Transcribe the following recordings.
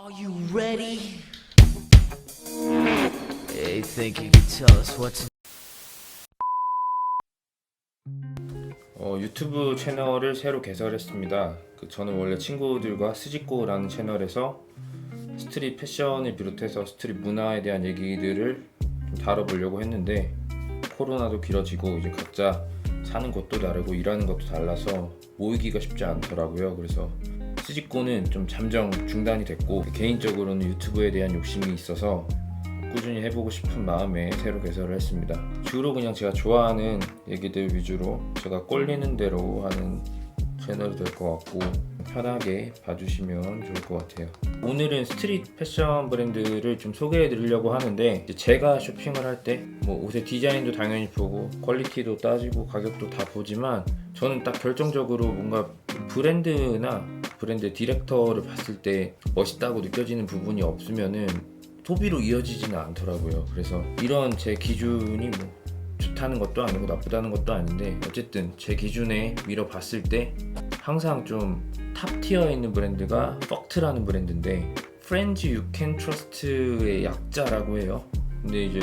Are you ready? Hey, think you can tell us what to 유튜브 채널을 새로 개설했습니다. 저는 원래 친구들과 스지코라는 채널에서 스트릿 패션을 비롯해서 스트릿 문화에 대한 얘기들을 좀 다뤄보려고 했는데 코로나도 길어지고 이제 각자 사는 곳도 다르고 일하는 것도 달라서 모이기가 쉽지 않더라고요. 그래서 스지코는 좀 잠정 중단이 됐고 개인적으로는 유튜브에 대한 욕심이 있어서 꾸준히 해보고 싶은 마음에 새로 개설을 했습니다. 주로 그냥 제가 좋아하는 얘기들 위주로 제가 꼴리는 대로 하는 채널이 될 것 같고 편하게 봐주시면 좋을 것 같아요. 오늘은 스트릿 패션 브랜드를 좀 소개해 드리려고 하는데 제가 쇼핑을 할 때 뭐 옷의 디자인도 당연히 보고 퀄리티도 따지고 가격도 다 보지만 저는 딱 결정적으로 뭔가 브랜드나 브랜드 디렉터를 봤을 때 멋있다고 느껴지는 부분이 없으면은 소비로 이어지지는 않더라고요. 그래서 이런 제 기준이 뭐 좋다는 것도 아니고 나쁘다는 것도 아닌데 어쨌든 제 기준에 밀어봤을 때 항상 좀 탑티어에 있는 브랜드가 퍽트라는 브랜드인데 Friends You Can Trust의 약자라고 해요. 근데 이제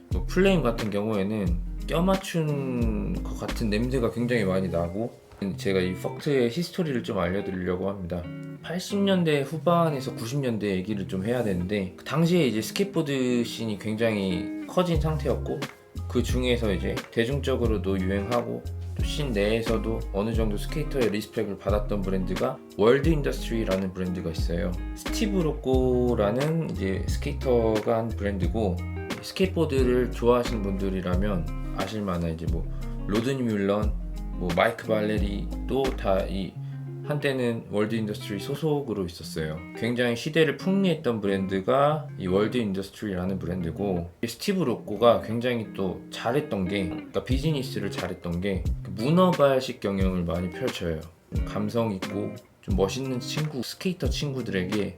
뭐 플레임 같은 경우에는 껴맞춘 것 같은 냄새가 굉장히 많이 나고 제가 이 퍽트의 히스토리를 좀 알려드리려고 합니다. 80년대 후반에서 90년대 얘기를 좀 해야 되는데 그 당시에 이제 스케이트보드 씬이 굉장히 커진 상태였고 그 중에서 이제 대중적으로도 유행하고 또 씬 내에서도 어느 정도 스케이터의 리스펙을 받았던 브랜드가 월드 인더스트리라는 브랜드가 있어요. 스티브 로꼬라는 이제 스케이터가 한 브랜드고 스케이트보드를 좋아하시는 분들이라면 아실만한 이제 뭐 로드니 뮬런, 뭐 마이크 발레리도 다 이 한때는 월드 인더스트리 소속으로 있었어요. 굉장히 시대를 풍미했던 브랜드가 이 월드 인더스트리라는 브랜드고 스티브 로꼬가 굉장히 또 잘했던 게 그러니까 비즈니스를 잘했던 게 문어발식 경영을 많이 펼쳐요. 좀 감성 있고 좀 멋있는 친구 스케이터 친구들에게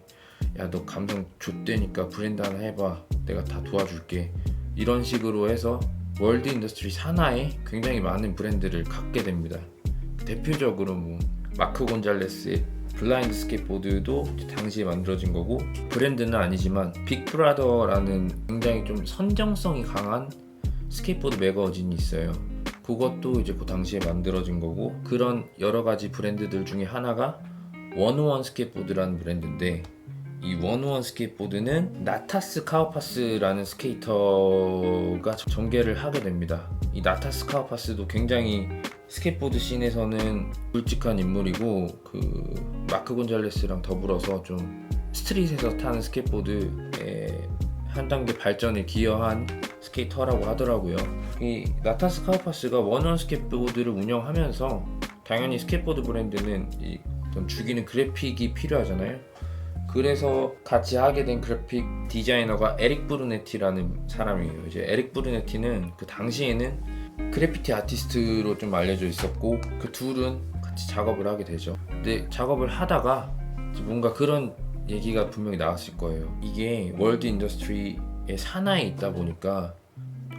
야 너 감성 좆되니까 브랜드 하나 해봐 내가 다 도와줄게 이런 식으로 해서 월드 인더스트리 산하에 굉장히 많은 브랜드를 갖게 됩니다. 대표적으로 뭐 마크 곤잘레스의 블라인드 스케이트보드도 당시에 만들어진 거고 브랜드는 아니지만 빅브라더라는 굉장히 좀 선정성이 강한 스케이트보드 매거진이 있어요. 그것도 이제 그 당시에 만들어진 거고 그런 여러 가지 브랜드들 중에 하나가 원오원 스케이트보드라는 브랜드인데 이 원오원 스케이트보드는 나타스 카우파스라는 스케이터가 전개를 하게 됩니다. 이 나타스 카우파스도 굉장히 스케이트보드 씬에서는 굵직한 인물이고 그 마크 곤잘레스랑 더불어서 좀 스트릿에서 타는 스케이트보드의 한 단계 발전에 기여한 스케이터라고 하더라고요. 이 나타스 카우파스가 원원 스케이트보드를 운영하면서 당연히 스케이트보드 브랜드는 이 어떤 죽이는 그래픽이 필요하잖아요. 그래서 같이 하게 된 그래픽 디자이너가 에릭 브루네티라는 사람이에요. 이제 에릭 브루네티는 그 당시에는 그래피티 아티스트로 좀 알려져 있었고 그 둘은 같이 작업을 하게 되죠. 근데 작업을 하다가 뭔가 그런 얘기가 분명히 나왔을 거예요. 이게 월드 인더스트리의 산하에 있다 보니까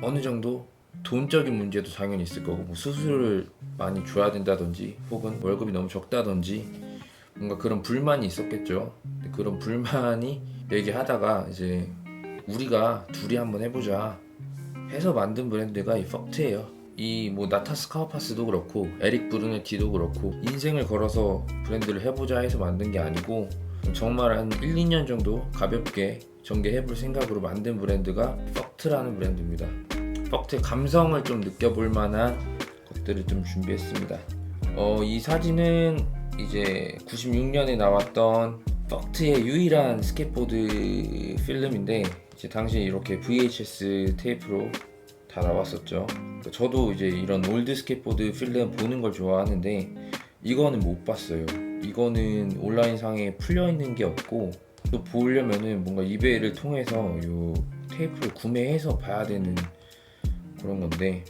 어느 정도 돈적인 문제도 당연히 있을 거고 뭐 수수료를 많이 줘야 된다든지 혹은 월급이 너무 적다든지 뭔가 그런 불만이 있었겠죠. 근데 그런 불만이 얘기하다가 이제 우리가 둘이 한번 해보자 해서 만든 브랜드가 이 퍽트예요. 이 뭐 나타스 카우파스도 그렇고 에릭 브루네티도 그렇고 인생을 걸어서 브랜드를 해보자 해서 만든 게 아니고 정말 한 1, 2년 정도 가볍게 전개해볼 생각으로 만든 브랜드가 퍽트라는 브랜드입니다. 퍽트의 감성을 좀 느껴볼 만한 것들을 좀 준비했습니다. 이 사진은 이제 96년에 나왔던 퍽트의 유일한 스케이트보드 필름인데 이제 당시에 이렇게 VHS 테이프로 다 나왔었죠. 저도 이제 이런 올드 스케이트보드 필름 보는 걸 좋아하는데 이거는 못 봤어요. 이거는 온라인상에 풀려있는 게 없고 또 보려면은 뭔가 이베이를 통해서 이 테이프를 구매해서 봐야 되는 그런 건데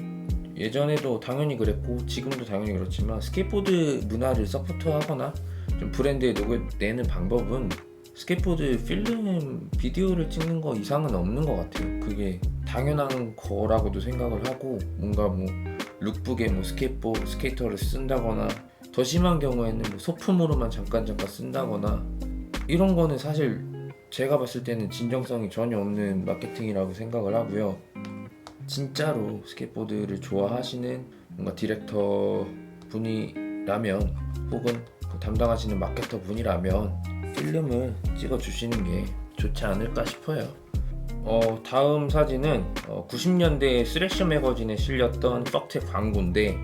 예전에도 당연히 그랬고 지금도 당연히 그렇지만 스케이트보드 문화를 서포트하거나 좀 브랜드에 녹여내는 방법은 스케이트보드 필름 비디오를 찍는 거 이상은 없는 것 같아요. 그게 당연한 거라고도 생각을 하고 뭔가 뭐 룩북에 뭐 스케이터를 쓴다거나 더 심한 경우에는 뭐 소품으로만 잠깐 쓴다거나 이런 거는 사실 제가 봤을 때는 진정성이 전혀 없는 마케팅이라고 생각을 하고요. 진짜로 스케이트보드를 좋아하시는 뭔가 디렉터 분이라면 혹은 그 담당하시는 마케터 분이라면 필름을 찍어 주시는 게 좋지 않을까 싶어요. 다음 사진은 90년대 스래셔 매거진에 실렸던 퍽트의 광고인데,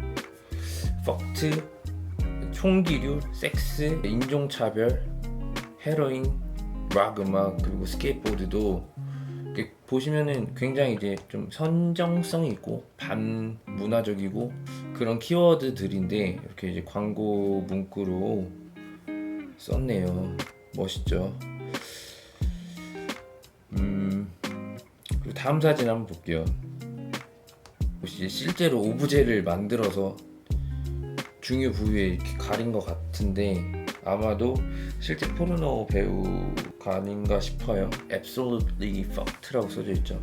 퍽트, 총기류, 섹스, 인종차별, 헤로인, 락 음악, 그리고 스케이트보드도 이렇게 보시면은 굉장히 이제 좀 선정성이 있고 반문화적이고 그런 키워드들인데 이렇게 이제 광고 문구로 썼네요. 멋있죠? 그리고 다음 사진 한번 볼게요. 혹시 실제로 오브제를 만들어서 중요 부위에 이렇게 가린 것 같은데 아마도 실제 포르노 배우가 아닌가 싶어요. Absolutely fucked라고 써져 있죠.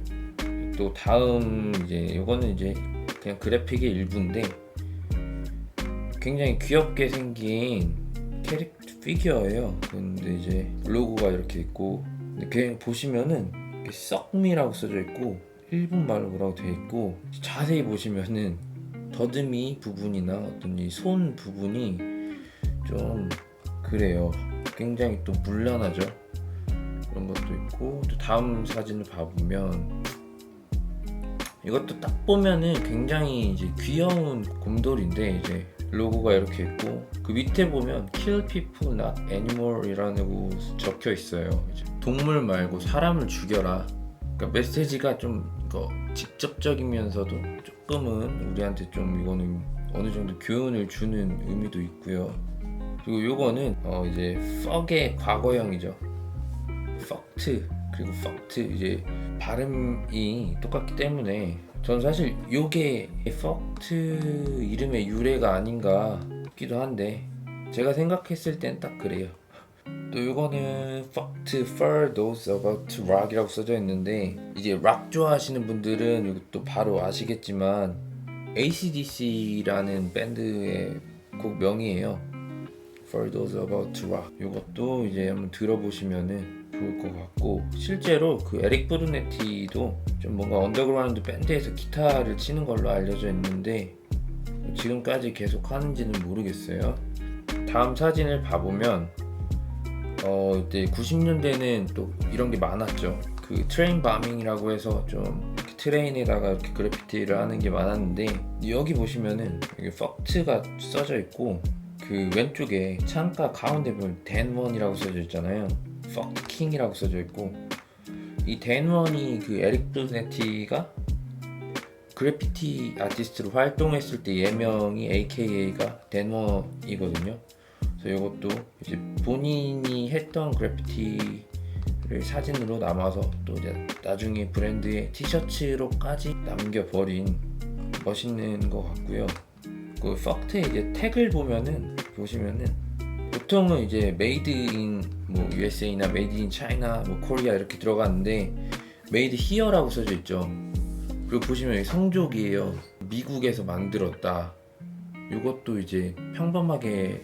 또 다음 이제 이거는 이제 그냥 그래픽의 일부인데 굉장히 귀엽게 생긴 캐릭터 피규어예요. 근데 이제 로고가 이렇게 있고, 근데 그냥 보시면은 썩미라고 써져 있고 일본 말로 뭐라고 되어 있고, 자세히 보시면은 더듬이 부분이나 어떤 이 손 부분이 좀 그래요. 굉장히 또 물란하죠. 그런 것도 있고, 또 다음 사진을 봐보면 이것도 딱 보면은 굉장히 이제 귀여운 곰돌인데 이제 로고가 이렇게 있고 그 밑에 보면 Kill people not animal 이라고 적혀 있어요. 이제 동물 말고 사람을 죽여라. 그러니까 메시지가 좀 직접적이면서도 조금은 우리한테 좀 이거는 어느 정도 교훈을 주는 의미도 있고요. 그리고 요거는 이제 fuck의 과거형이죠. fucked, 그리고 fucked 이제 발음이 똑같기 때문에 저는 사실 요게 fucked 이름의 유래가 아닌가 싶기도 한데 제가 생각했을 땐 딱 그래요. 또 요거는 fucked for those about to rock이라고 써져 있는데 이제 락 좋아하시는 분들은 이것도 바로 아시겠지만 AC/DC라는 밴드의 곡명이에요. For those about to rock. 이것도 이제 한번 들어보시면은 좋을 것 같고, 실제로 그 에릭 브루네티도 좀 뭔가 언더그라운드 밴드에서 기타를 치는 걸로 알려져 있는데 지금까지 계속 하는지는 모르겠어요. 다음 사진을 봐보면 이때 90년대는 또 이런 게 많았죠. 그 트레인 바밍이라고 해서 좀 트레인에다가 이렇게 그래피티를 하는 게 많았는데 여기 보시면은 여기 fucked가 써져 있고 그 왼쪽에 창가 가운데 보면 댄원이라고 써져 있잖아요. fucked king이라고 써져 있고, 이 댄원이 그 에릭 브루네티가 그래피티 아티스트로 활동했을 때 예명이 AKA가 댄원이거든요. 그래서 이것도 이제 본인이 했던 그래피티를 사진으로 남아서 또 이제 나중에 브랜드의 티셔츠로까지 남겨버린 멋있는 것 같고요. 그 fucked의 이제 태그를 보시면은 보통은 이제 made in 뭐 USA나 made in China, 뭐 Korea 이렇게 들어가는데 made here라고 써져 있죠. 그리고 보시면 여기 성조기예요. 미국에서 만들었다. 이것도 이제 평범하게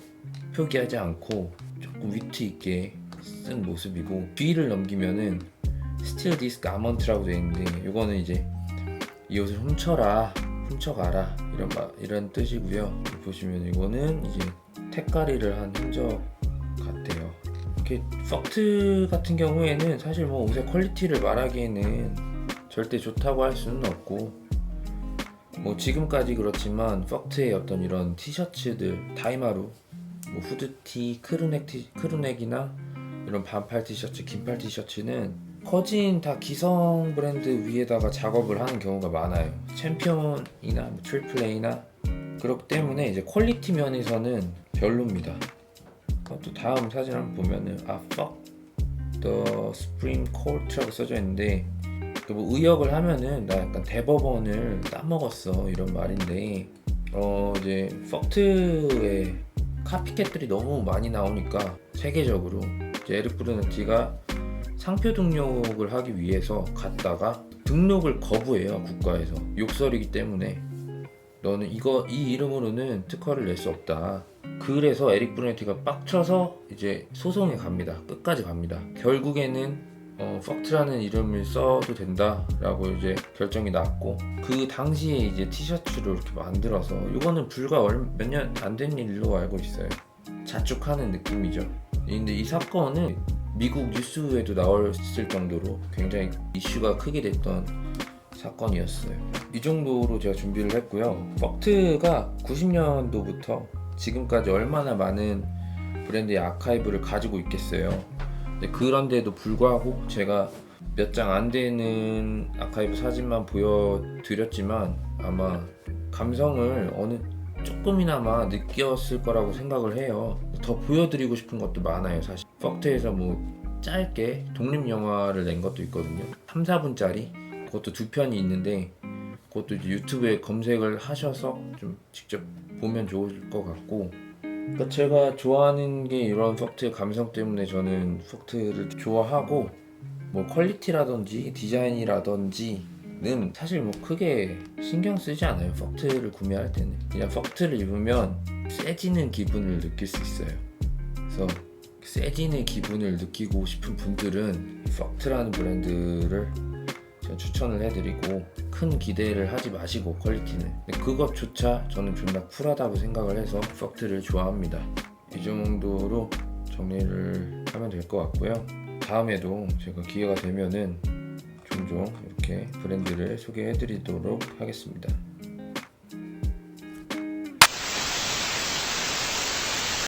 표기하지 않고 조금 위트 있게 쓴 모습이고, 뒤를 넘기면은 Steal this garment라고 되어 있는데 이거는 이제 이 옷을 훔쳐가라 이런 뜻이고요. 보시면 이거는 이제 택가리를 한 흔적 같아요. 이렇게 fucked 같은 경우에는 사실 뭐 옷의 퀄리티를 말하기에는 절대 좋다고 할 수는 없고, 뭐 지금까지 그렇지만 fucked의 어떤 이런 티셔츠들, 다이마루, 뭐 후드티, 크루넥이나 이런 반팔 티셔츠, 긴팔 티셔츠는 커진 다 기성 브랜드 위에다가 작업을 하는 경우가 많아요. 챔피언이나 뭐 트리플 A나 그렇기 때문에 이제 퀄리티 면에서는 별로입니다. 또 다음 사진 한번 보면은 fuck the Supreme Court라고 써져 있는데 뭐 의역을 하면은 나 약간 대법원을 따먹었어 이런 말인데 이제 fucked의 카피캣들이 너무 많이 나오니까 세계적으로 이제 에릭 브루네티가 상표 등록을 하기 위해서 갔다가 등록을 거부해요. 국가에서 욕설이기 때문에 너는 이 이름으로는 특허를 낼 수 없다. 그래서 에릭 브루네티가 빡쳐서 이제 소송에 갑니다. 끝까지 갑니다. 결국에는 퍽트라는 이름을 써도 된다라고 이제 결정이 났고, 그 당시에 이제 티셔츠를 이렇게 만들어서, 이거는 불과 몇 년 안 된 일로 알고 있어요. 자축하는 느낌이죠. 근데 이 사건은 미국 뉴스에도 나왔을 정도로 굉장히 이슈가 크게 됐던 사건이었어요. 이 정도로 제가 준비를 했고요. 퍽트가 90년도부터 지금까지 얼마나 많은 브랜드의 아카이브를 가지고 있겠어요. 그런데도 불구하고 제가 몇 장 안 되는 아카이브 사진만 보여드렸지만 아마 감성을 조금이나마 느꼈을 거라고 생각을 해요. 더 보여드리고 싶은 것도 많아요. 사실 퍽트에서 뭐 짧게 독립영화를 낸 것도 있거든요. 3, 4분짜리 그것도 2편이 있는데, 그것도 이제 유튜브에 검색을 하셔서 좀 직접 보면 좋을 것 같고, 그러니까 제가 좋아하는 게 이런 퍽트의 감성 때문에 저는 퍽트를 좋아하고, 뭐 퀄리티라든지 디자인이라든지는 사실 뭐 크게 신경 쓰지 않아요. 퍽트를 구매할 때는 그냥 퍽트를 입으면 세지는 기분을 느낄 수 있어요. 그래서 세지는 기분을 느끼고 싶은 분들은 퍽트라는 브랜드를 제가 추천을 해드리고, 큰 기대를 하지 마시고 퀄리티는, 근데 그것조차 저는 존나 쿨하다고 생각을 해서 퍽트를 좋아합니다. 이 정도로 정리를 하면 될 것 같고요. 다음에도 제가 기회가 되면은 종종 이렇게 브랜드를 소개해드리도록 하겠습니다.